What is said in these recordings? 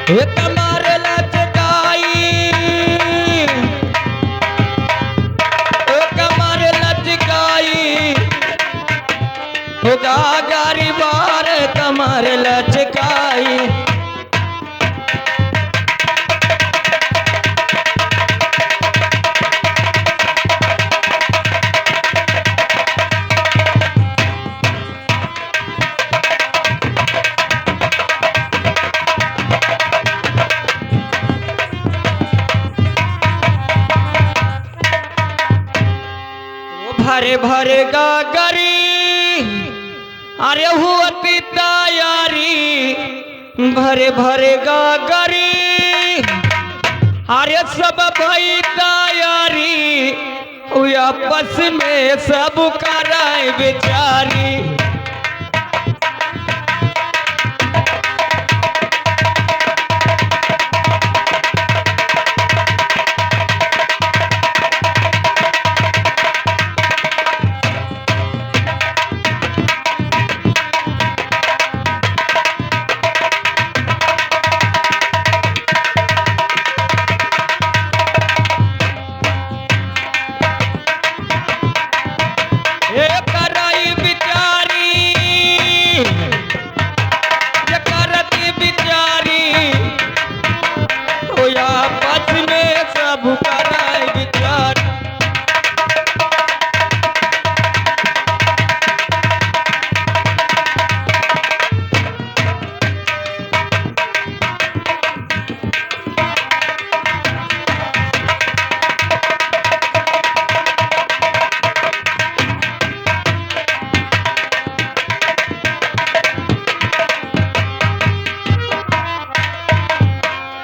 ये कमर लचकाई, ये कमर लचकाई, होगा गरीबार कमर लचकाई। भरे भरे गागरी अरे हुआती तैयारी, भरे भरे गागरी अरे सब भाई तैयारी, आपस में सब कराए बेचारी।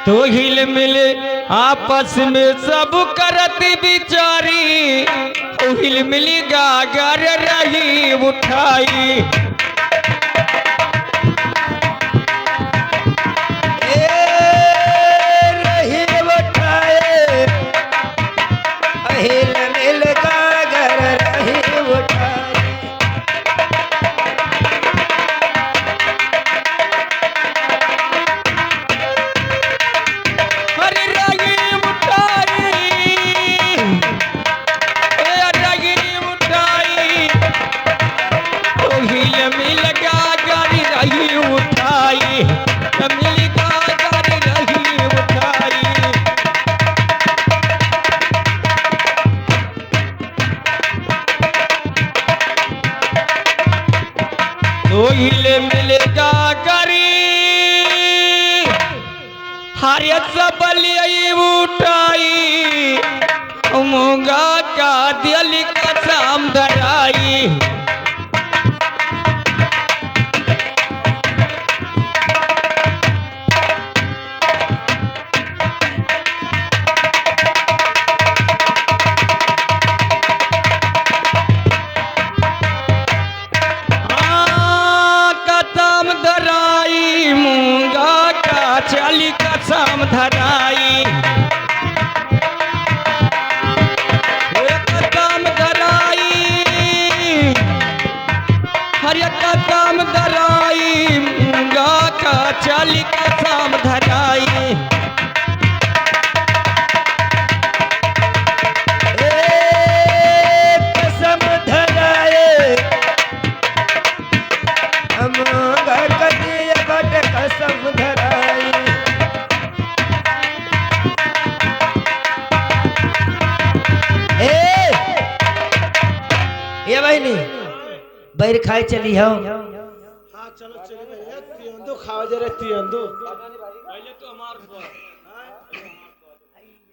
तो हिल मिल आपस में सब करत बिचारी, तो हिल मिल गागर रही उठाई। रही उठाए, हिल मिल गागर रही उठाई। हिले मिलेगा गरी हरिया सबली उठाई, मूंगा का दिल कसम धराई। चाली कसम धराई, कसम धराई, हर कसम धराई, मूंगा का चाली कसम धराई। कसम धराए मूंगा कदी बट कसम धराई। ये बहनी बैर खाए चली हो। हाँ चलो चली भैया, तियंदू खाओ जरा तियंदू।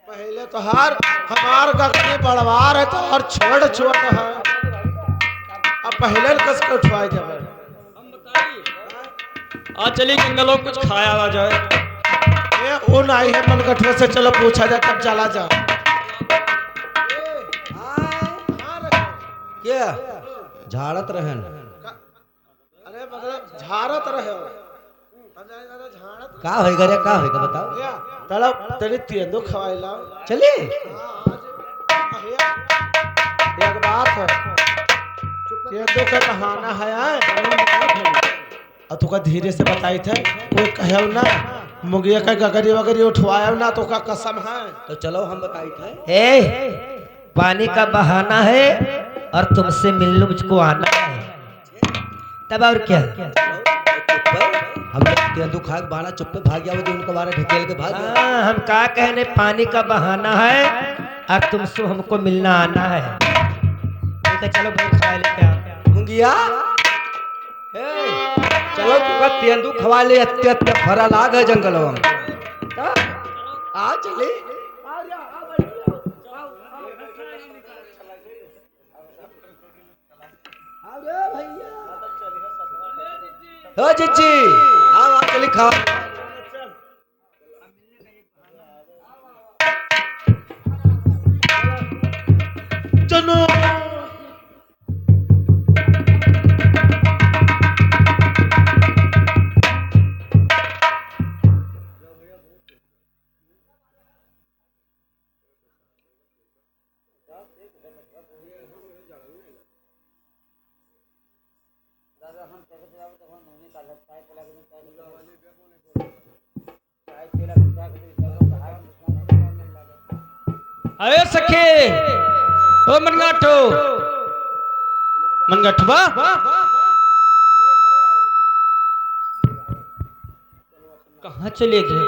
पहले तो हार हमार गगनी बड़वार है तो और छोड़ छोड़ है, अब पहले कस को उठवाए जब आज चली गंगलों कुछ खाया आ जाए। ये वो नहीं है मन गठुआ से, चलो पूछा जाए तब चला जा। क्या झाड़त रहन? अरे मतलब झाड़त रहे का होएगा रे, का होएगा बताओ। तलब तनी तियंदू खवाइला चले। एक बात है, तियंदू का बहाना है और तुका धीरे से बताई थे, कोई कहे ना मुंगिया का गगरी वगरी उठवाया ना तो का कसम है। तो चलो हम बताई थे ए पानी का बहाना है और तुमसे मिलने मुझको आना है, तब और क्या। हम तेंदू खाक बाना चुप्पे भाग गया वो उनके बारे ढकेल के भाग गया। हम का कहने पानी का बहाना है और तुमसे हमको मिलना आना है। ठीक है चलो भाई खा लेते हैं मुंगिया। चलो तुका तेंदू खवा ले, अत्य अत्य फरा लाग है जंगलों में। आ चले हो जीजी आओ आ चली खा। चलो अरे सखे ओ मनगाठो मनगाठवा कहाँ चले गए?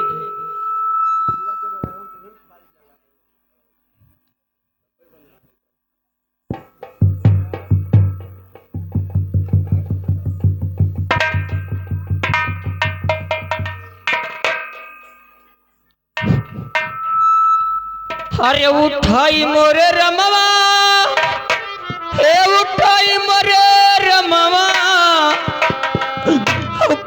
अरे उठाई मोरे रमवा, हे उठाई मोरे रमवा,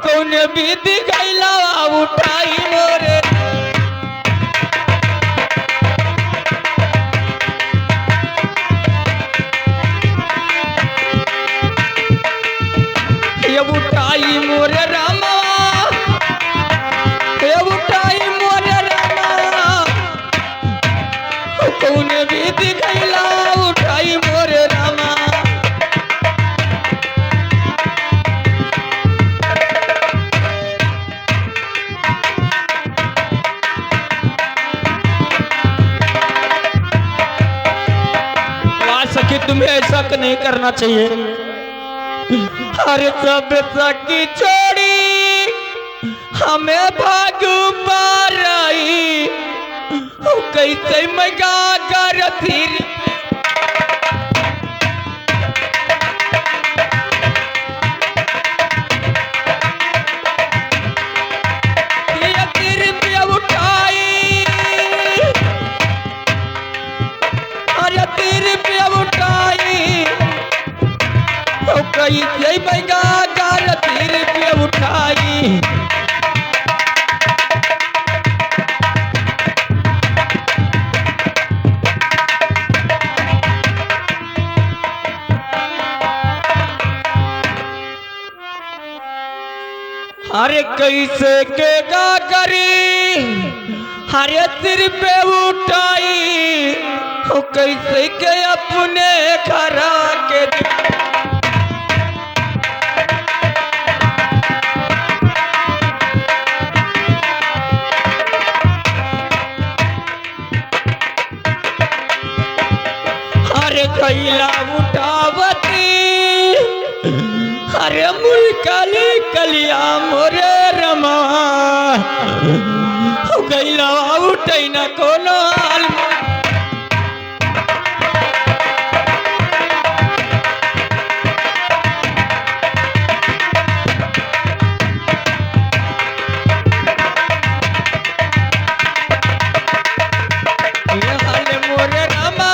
कौन विधि गैला उठाई मोरे। ये उठाई मोरे रमवा, हे उठाई मोरे रमवा, कौन विधि गैला उठाई मोरे रामा। सखी तुम्हें ऐसा नहीं करना चाहिए। अरे सब सखी छोड़ी हमें भागू पाराई, कैसे मगा कर फिर उठाई, अरे तीर पे उठाई, कैसे मगा कर तीर पे उठाई। अरे कैसे के गा करी, अरे सिर पे उठाई, कैसे के अपने खरा के अरे कैला उठावती, अरे मुलकाली कलिया मोरे रमा, गैला उठै न कोनो हाल। मोरे रमा,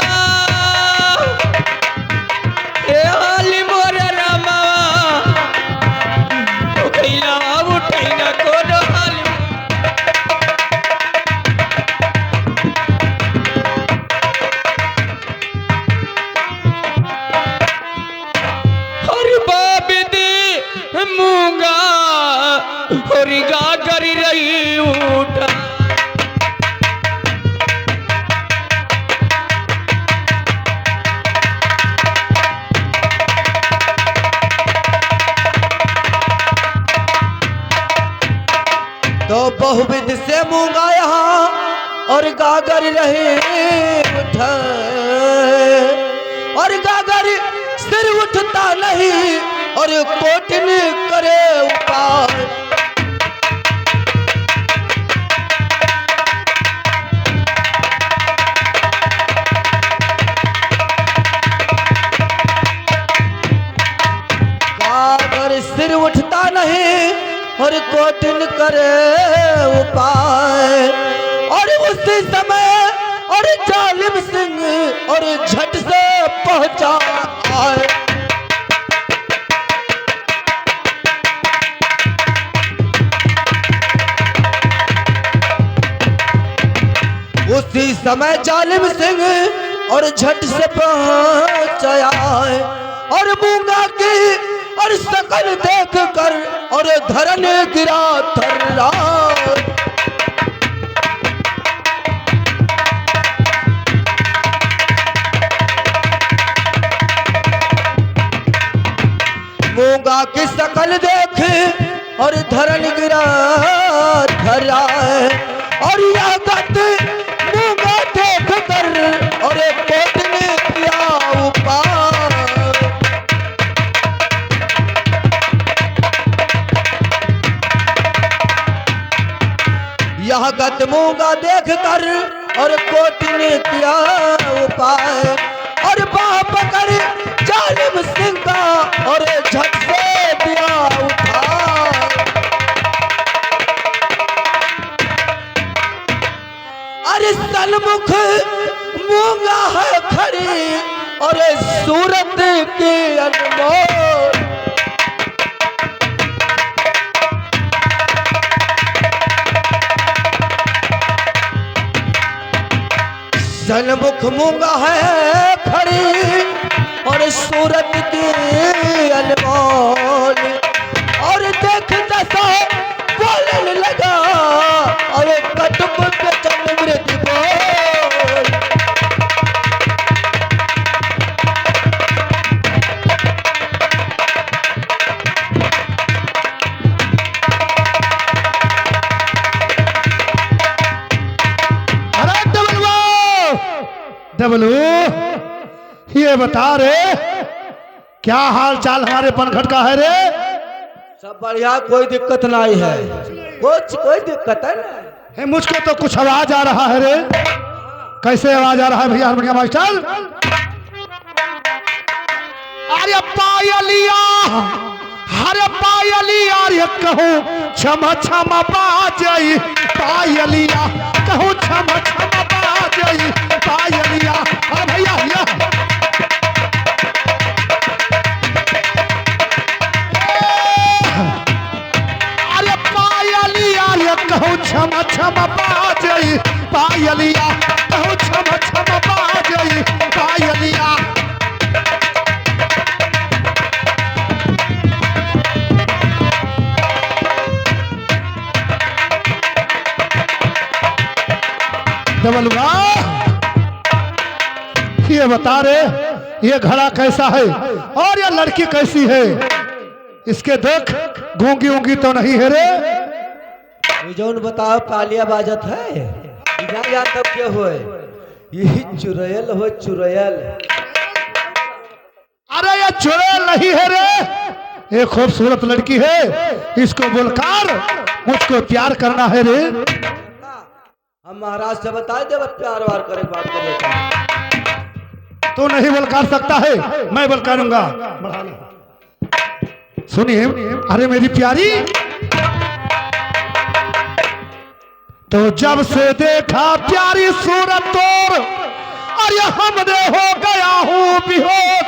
ए हाली मोरे रमा, गैला उठै न कोनो हाल। बहुविध से मूंगा यहाँ और गागर रहे उठाए, और गागर सिर उठता नहीं और कोटिन करे उपाय। गागर सिर उठता नहीं और कोटिन करे उपाय, और उसी समय और जालिम सिंह और झट से पहुंचा आए। उसी समय जालिम सिंह और झट से पहुंच आए, और मूंगा की और शकल देख कर और धरन गिरा थर्रा। मूंगा की शकल देख और धरन गिरा थर्रा, और यह गत मूंगा देख कर और कोट ने किया उपाय। यह गत मूंगा देख कर और कोट ने किया उपाय, और बाह पकड़ जालिम सिंह का और झट से दिया उठा। अरे सन्मुख मूंगा है खड़ी और सूरत की अनमोल। सन्मुख मूंगा है खड़ी और सूरत की अनमोल, और देख दशा बोलने लगा और कटुक पे चल मृत्यु बोल। अरे डबलू ये बता रे क्या हाल चाल हमारे पनघट का है रे? सब बढ़िया, कोई दिक्कत नहीं है, कोई दिक्कत है ना। है मुझको तो कुछ आवाज आ रहा है रे। कैसे आवाज आ रहा है भैया हारमोनियम मास्टर? अरे पायलिया, अरे पायलिया रे कहूँ क्षमा क्षमा बाजई, पायलिया कहूँ क्षमा क्षमा बाजई, पायलिया। अरे भैया भैया कहूँ क्षमा क्षमा बाजई, पायलिया कहूँ क्षमा क्षमा बाजई, पायलिया। डबलुआ ये बता रे ये घड़ा कैसा है और ये लड़की कैसी है? इसके देख गूंगी ऊंगी तो नहीं है रे? जौन बताओ पालिया बाजत है या तब क्या हो? यही चुड़ैल हो चुड़ैल। अरे ये चुड़ैल नहीं है रे, एक खूबसूरत लड़की है, इसको बोलकर मुझको प्यार करना है रे। हम महाराज से बताए जब प्यार वार करे बात करे। तो नहीं बोल कर सकता है, मैं बोल करूंगा। सुनिए अरे मेरी प्यारी, तो जब से देखा प्यारी सूरत तोर, अरे हमने हो गया हूँ बेहोश।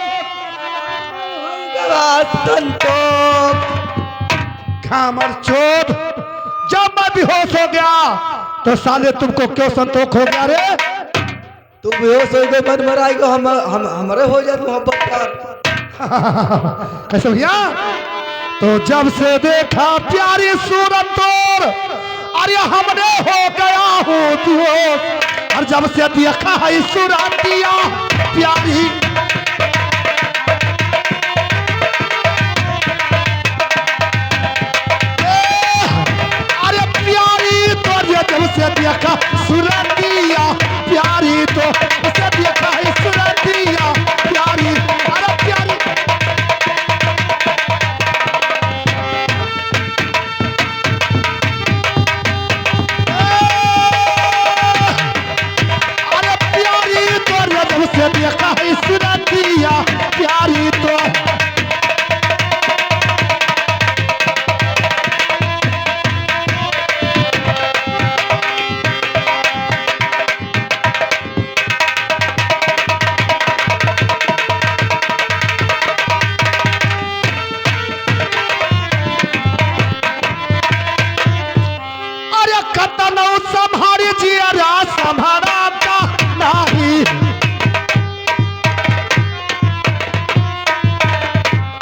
खामर चोद, जब मैं बेहोश हो गया तो साले तुमको क्यों संतोष हो गया रे? तू बेहोश हो गए मन मराएगा, हम हमारे हो जाए मोहब्बत का। कैसे भैया? तो जब से देखा प्यारी सूरत तोर, अरे हमने हो गया हूँ बेहोश, और जब से देखा है सूरत दिया प्यारी, अरे प्यारी तो कतनो संभारी जियरा संभाराता नहीं।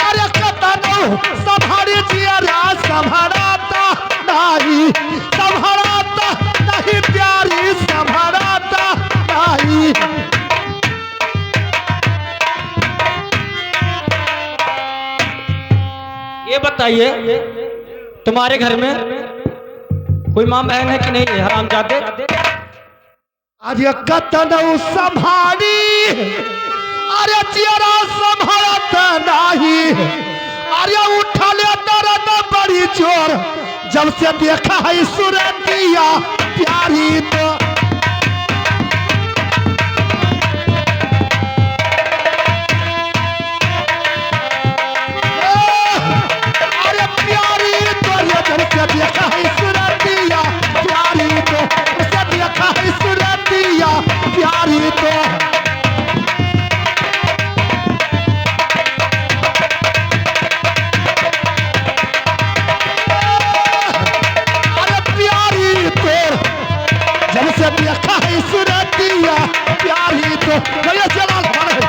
अरे कतनो संभारी जियरा संभाराता नहीं, संभाराता नहीं प्यारी संभाराता नहीं। ये बताइए तुम्हारे घर में कोई माँ बहन है कि नहीं है हरामजादे? आज ये कतनो संभारी अरे जियरा संभारता नहीं। अरे उठा ले दर्द बड़ी जोर जब से देखा है सुरतिया प्यारी तो। अरे प्यारी तो ये जब से देखा है सुरतिया प्यारी तो, उसे देखा है सुरतिया प्यारी तो। जब से देखा है सुरतिया प्यारी तो। भैया चला हमारे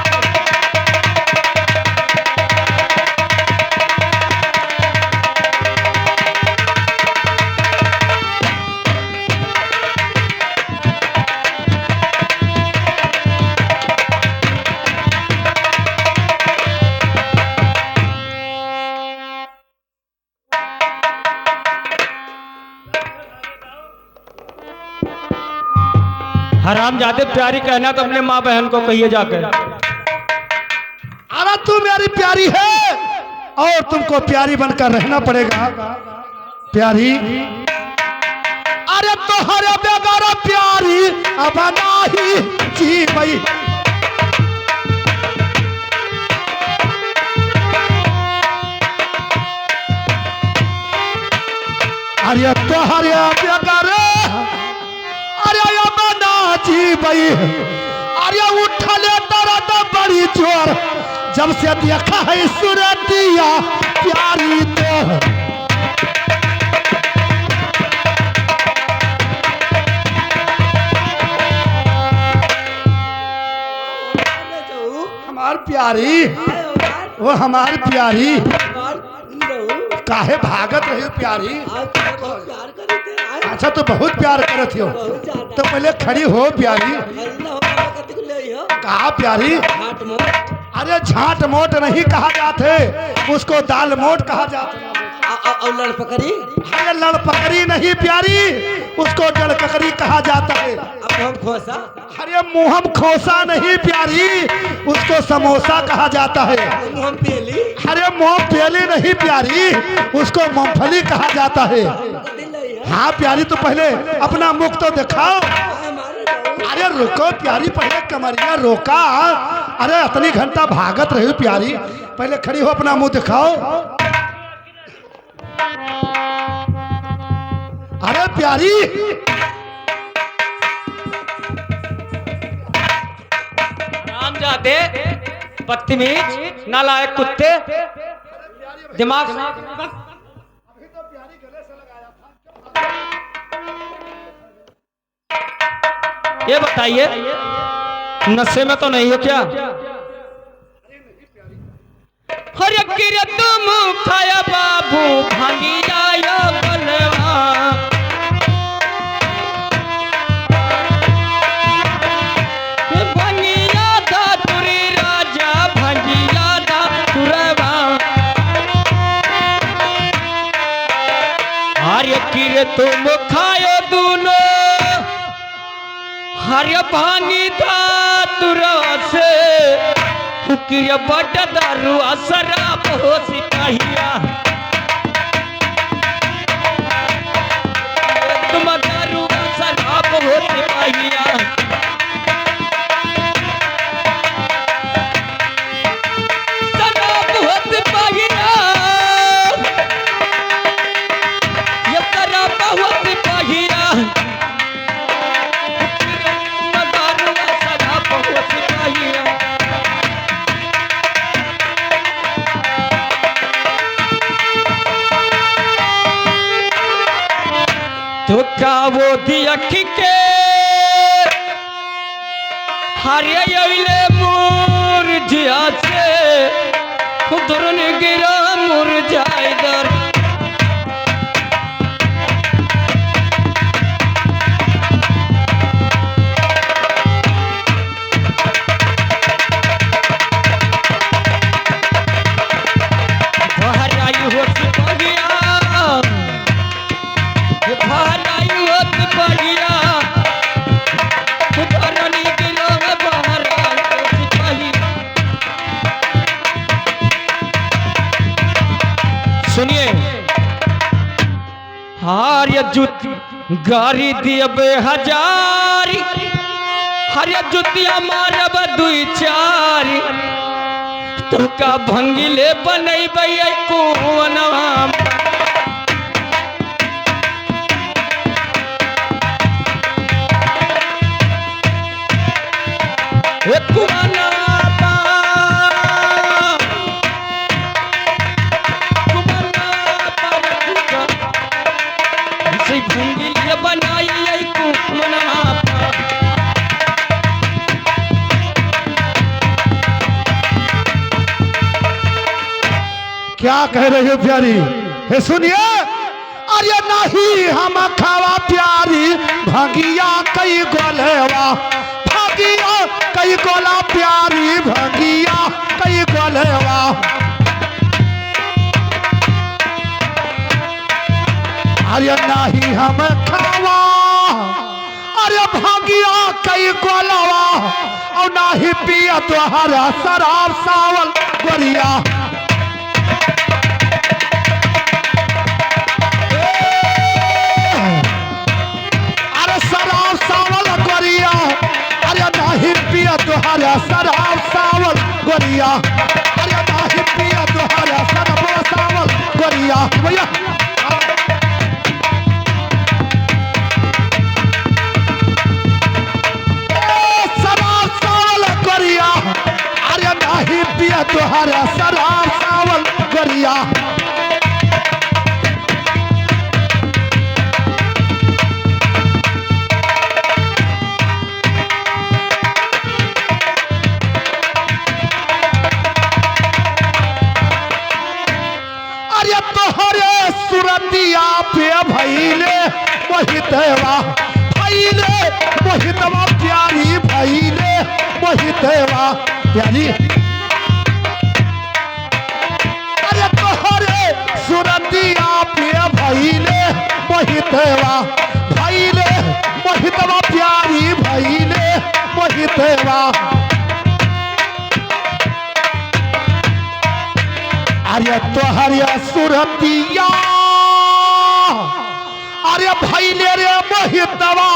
हरामजादे प्यारी कहना तो अपने माँ बहन को कहिए जाकर। अरे तू मेरी प्यारी है और तुमको प्यारी बनकर रहना पड़ेगा प्यारी। अरे तो हरे बेगारा प्यारी अब नहीं जी भाई। अरे तो हरे बेगारा अरे जी भाई। अरे उठले दर्द बड़ी जोर जब से देखा है सुरतिया प्यारी तो। हमार प्यारी वो हमार प्यारी काहे भागत रही प्यारी? अच्छा तो बहुत प्यार करत हो तो पहले खड़ी हो प्यारी। कहा प्यारी? अरे झाट मोट नहीं कहा जाते, उसको दाल मोट कहा जाता। लड़ पकड़ी? अरे लड़ पकड़ी नहीं प्यारी, उसको जड़ ककड़ी कहा जाता है। खोसा? अरे मुहम खोसा नहीं प्यारी, उसको समोसा कहा जाता है। मुहम पेली? अरे मुँह पेली नहीं प्यारी, उसको मूंगफली कहा जाता है। हाँ प्यारी तो पहले अपना मुख तो दिखाओ। अरे रुको प्यारी, पहले कमरिया रोका। अरे इतनी घंटा भागत रही प्यारी, पहले खड़ी हो अपना मुंह दिखाओ। अरे प्यारी हरामजादे बदतमीज नालायक कुत्ते, दिमाग ये बताइए नशे में तो नहीं हो क्या? हर किर तुम खाया बाबू भांगी आया बलवा। भंगिया दा तुरी राजा भंगिया दा तुरवा। हर किर तुम खायो दूनो हर भांगी दा तुरवा से फुकिया बट दारू शराब हो सिपाहिया। तुम दारू शराब हो सिपाहिया। शराब हो सिपाहिया, ये शराब हो सिपाहिया। तुम दारू शराब हो सिपाहिया। लोधी अखी के हरे अइले मुरझिया से उधरन गिरा मुरझाई दर सुनिए हार या जुत गारी दिए बेहजारी हर या जुतिया मारब दुई चारी तुका भंगिले बनैबै कुवनवा क्या कह रही हो प्यारी? हे सुनिए, अरे नहीं हम खावा प्यारी भंगिया कई गोलेवा भंगिया कई गोला प्यारी भंगिया कई गोलेवा। अरे नहीं हम खावा अरे भंगिया कई गोलवा और नहीं पिया तोहरा शराब सावल गोरिया। तुहारा शराब सावल गोरिया अरे नाही पिया तुहारा शराब सावल गोरिया भैया। शराब सावल गोरिया अरे नाही पिया तुहारा शराब सावल गोरिया। सुरतिया पे भैले मोहितवा भैले मोहितवा प्यारी भैले मोहितवा प्यारी। अरे तोहरे सुरतिया पे भैले मोहितवा भैले मोहितवा प्यारी भैले मोहितवा। अरे तोहरिया सुरतिया अरे भैले रे मोहितवा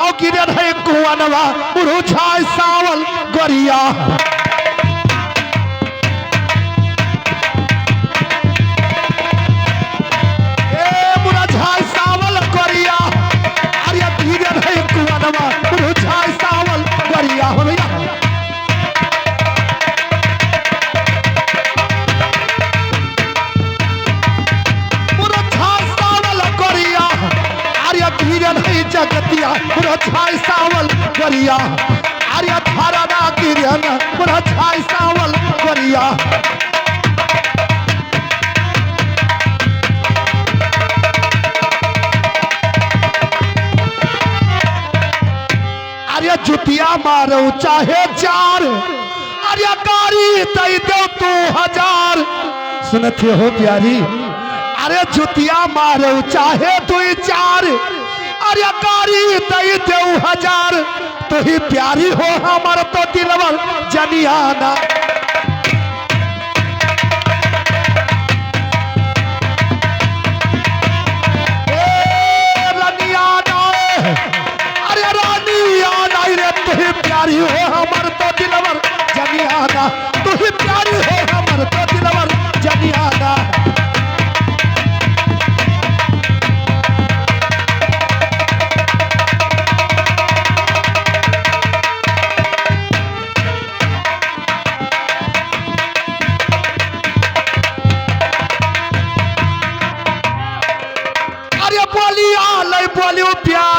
और गिरे है कुवनवा मुरझाई सावल गोरिया। मुरझाई सावल गोरिया अरे गिरे है कुवनवा मुरझाई सावल गोरिया हो भैया। जगतिया मुरझाई सावल गोरिया अरे धारा ना गिरन मुरझाई सावल गोरिया। अरे जुतिया मारो चाहे चार अरे गाड़ी दे दो तू 1000। सुनते हो प्यारी? अरे जुतिया मारो चाहे तू 4 अरे गाड़ी दे दो 1000 तो ही प्यारी हो हमार तो दिलवर जनियाना। रनियाना अरे रानियाना रे तो ही प्यारी हो हमार तो दिलवर जनियाना तो ही प्यारी हो हमार तो दिलवर जनियाना। बोलियो प्यार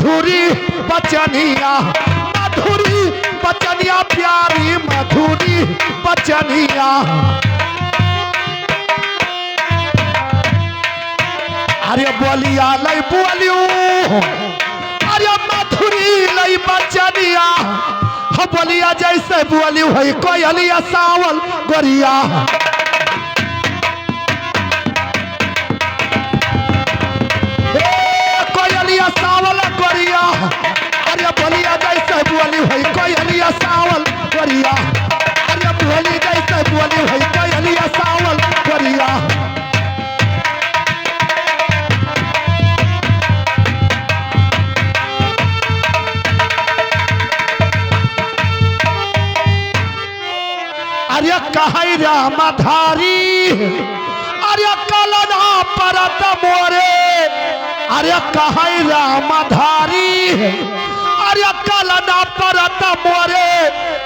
मधुरी बचनिया, मधुरी बचनिया प्यारी मधुरी बचनिया। अरे बोलिया लई बोलियो, अरे मधुरी लई बचनिया, हो बोलिया जैसे बोली है कोयलिया सावल गोरिया। कोयलिया सावल गोरिया, अरे बोलिया जैसे बोली है कोयलिया सावल गोरिया, अरे बोली जैसे बोली है कोयलिया सावल गोरिया। अरे कहे रामधारी, अरे कलना परत मोरे, अरे कहे रामधारी, अरे कलना परत मोरे,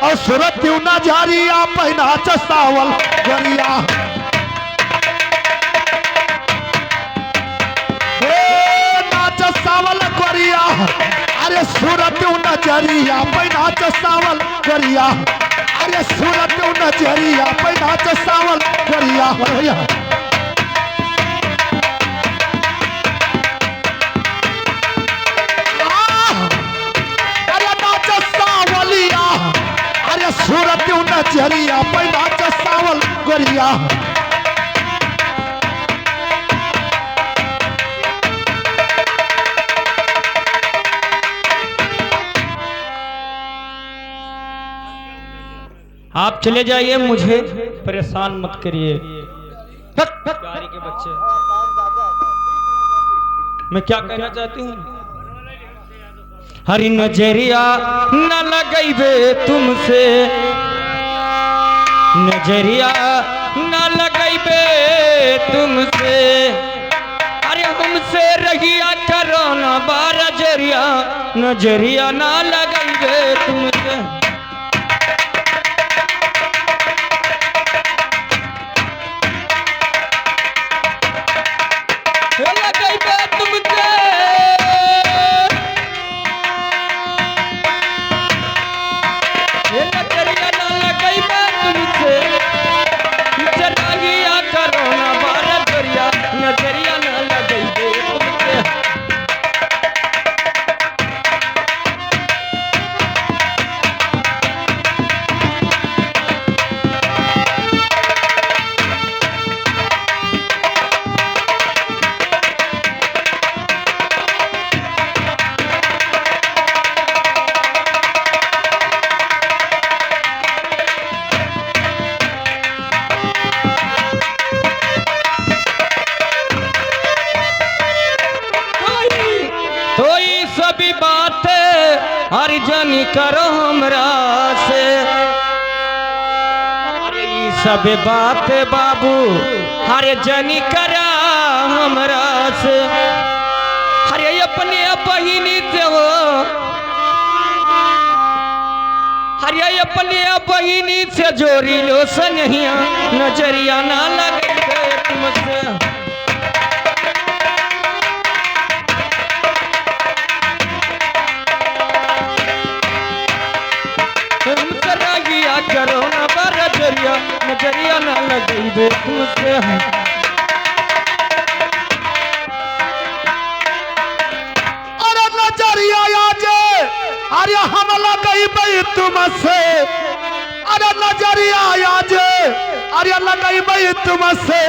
और सूरत नजरिया पहना सावल गोरिया। नाच सावल गोरिया, अरे सूरत नजरिया पहना सावल गोरिया, अरे सूरत नजरिया पहना सावल गोरिया। अरे नाच सावलिया, अरे सूरत नजरिया पहना सावल गोरिया। आप चले जाइए, मुझे परेशान मत करिए। गाड़ी के बच्चे, मैं क्या कहना चाहती हूँ, हरी नजरिया न लगैबे तुमसे, नजरिया न लगैबे तुमसे, अरे हमसे रहिया करो न बारजरिया, नजरिया न लगैबे तुमसे। हरिजनी करो हमरा से, अरे ई सब बात बाबू हरिजनी करा हमरा से, अरे अपने बहिनी से हो, अरे अपने बहिनी से जोड़ी लो सनहिया, नजरिया ना लगे तुमसे। करो न बरजरिया, नजरिया न लगैबे तुमसे। अरे नजरिया आजे, अरे हम लगैबे तुमसे, अरे नजरिया आजे, अरे लगैबे तुमसे,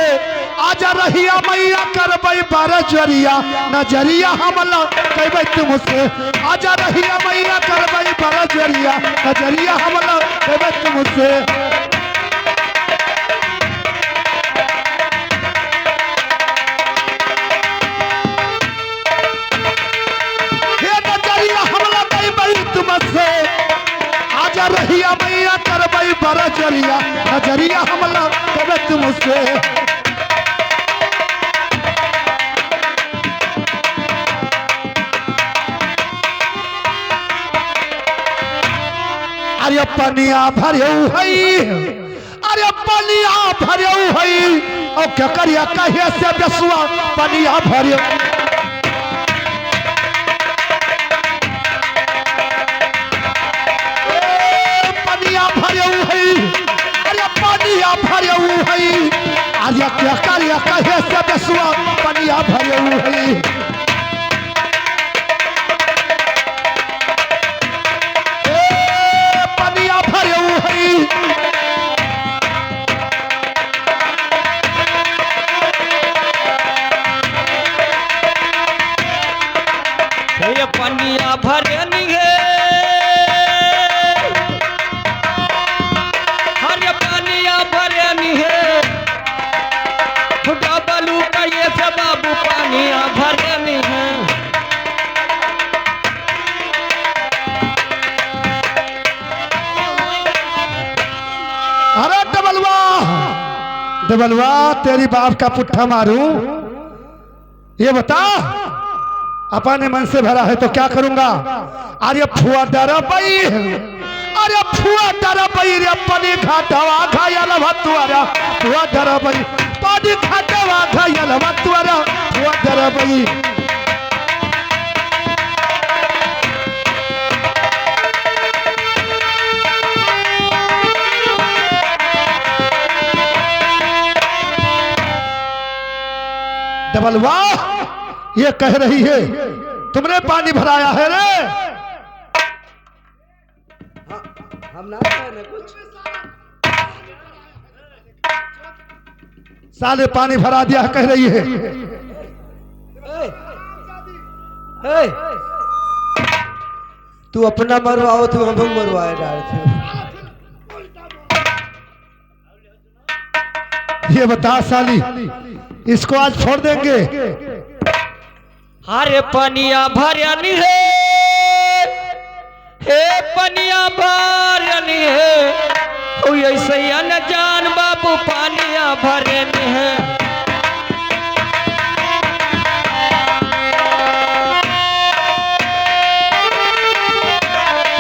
आजा रहिया मैया करबै बरजरिया, नजरिया हम लगैबे तुमसे, आजा रहिया मैया करबै बरजरिया, नजरिया हम लगैबे तुमसे। हे नजरिया हम लगैबे तुमसे, आजा रहिया मैया करबै बरजरिया, नजरिया हम लगैबे तुमसे। अरे पनिया भरऊ है, अरे पनिया भरऊ है, और क्या करिया कहिए से बेसुआ पनिया भरऊ। क्या करिया कहे से बेसुआ पनिया भरे हुई पनिया भरे हुई ये पनिया भरे निहे हर पनिया भरे निहे डबलू का ये सब बाबू पनिया भरे निहे अरे डबलवा डबलवा तेरी बाप का पुट्ठा मारूं ये बता अपने मन से भरा है तो क्या करूंगा अरे फुआ डरा बई अरे फुआ डरा बई रे पानी घाटवा घायल भतुआरा फुआ डरा बई पानी घाटवा घायल भतुआरा फुआ डरा बई डबलवा ये कह रही है तुमने पानी भराया है रे हम ना कहने कुछ साले पानी भरा दिया कह रही है ए, तू अपना मरवाओ तू हम मरवाए डाल ये बता साली इसको आज छोड़ देंगे हरे पनिया भरनी है हे पनिया भरनी है ओ ऐसे न जान बाबू पनिया भरनी है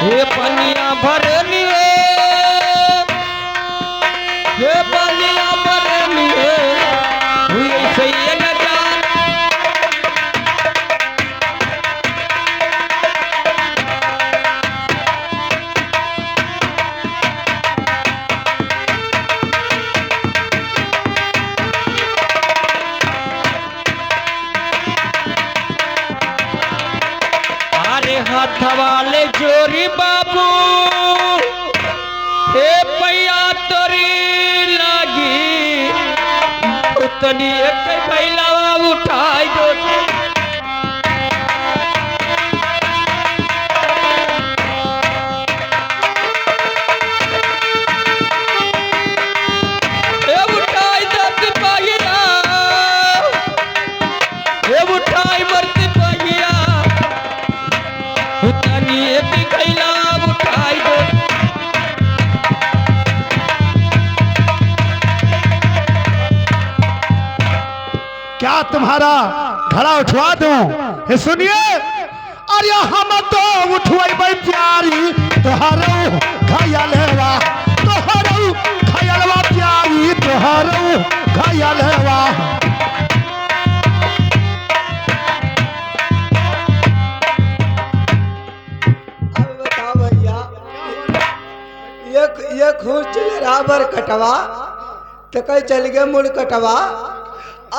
हे पनिया भरनी है हे पनिया भरनी है ओ ऐसे न जान हाथ वाले जोरी बाबू हे पैया तोरी लागी उतनी एक बैला उठाई दो उठाई दो पाइया उठाई मरती पाइया उतनी एक बैला उठाई दो क्या तुम्हारा घड़ा उठवा दूं ये सुनिए अरे हम तो उठवाई भाई प्यारी तोहारो घायलवा तोहारो घायलवा प्यारी तोहारो घायलवा अब बताओ भैया ये खून चले राबर कटवा तो कहीं चल गए मुड़ कटवा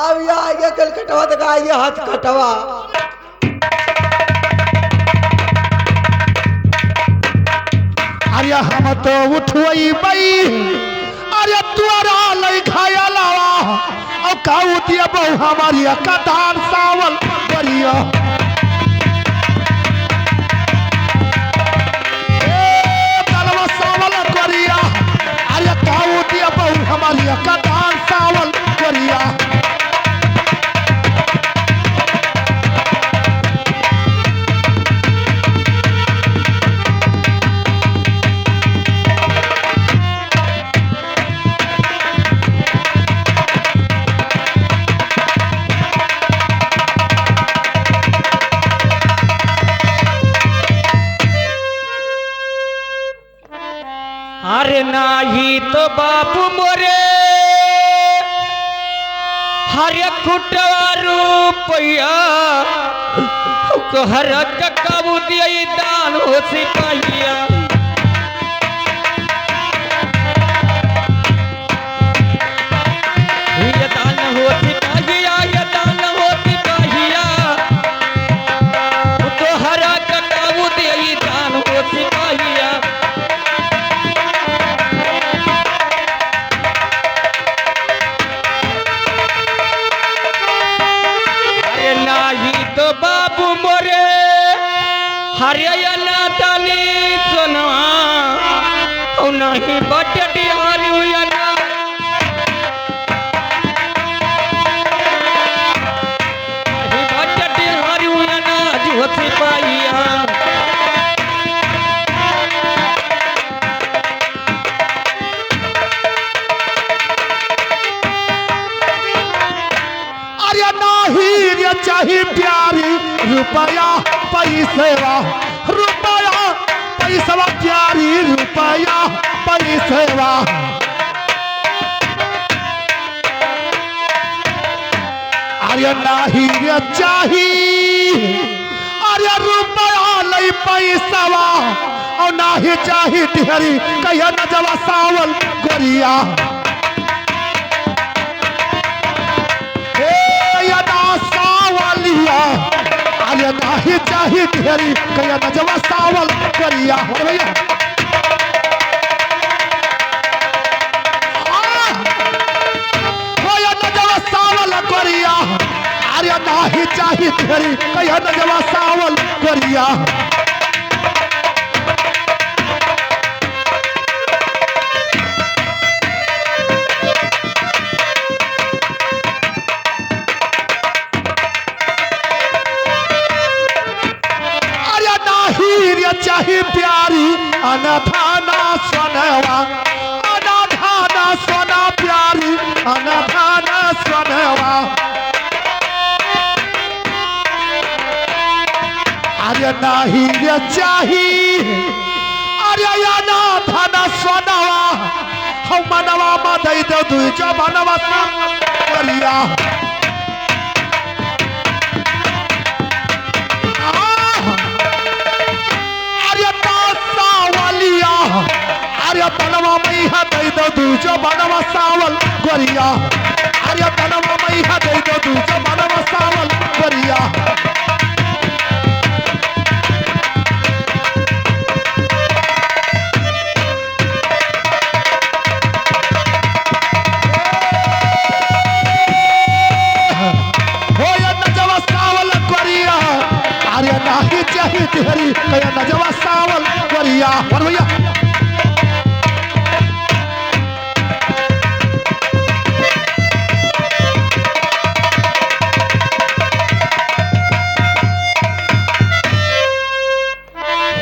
अब ये आगे कल कटवा तो आगे हाथ कटवा अरे हम तो उठवाई भाई अरे तुअरा लई घायलवा और काऊ दिया बहु हमारी कदार सावल बढ़िया हमारी कदार सावल करिया अरे नाही तो बापू मोरे हरे कुटवा रुपया हर कबू दिया दान हो सिपाहिया ये दान हरियाणा तनी सोनवा औ नहीं बटटी हरियाणा नहीं बटटी हरियाणा जो सिपाहिया अरे नाही रे चाही प्यारी रुपया पैसेवा रुपया पैसवा प्यारी रुपया पैसेवा अरे नाही रे चाही अरे रुपया लई पैसवा और नाही चाही ढेरी कहिया न जवा सावल गोरिया सावलिया अरे नाही चाही ढेरी कहिया न जवा सावल गोरिया हो भैया गोरिया अरे नाही चाही ढेरी कहिया न जवा सावल गोरिया चाही प्यारी अनधाना सोनवा अनधाना सोना प्यारी अनधाना सोनवा अरे नहीं रे चाही अरे अनधाना सोनवा हम मनवा में दे दो दुई जबानवा करिया अरे बनवा मैया दे दो दूजो बनवा सावल गोरिया अरे बनवा मैया दे दो दूजो बनवा सावल गोरिया हो या नजवा सावल गोरिया अरे नाही चाही तेरी कया नजवा सावल गोरिया और भैया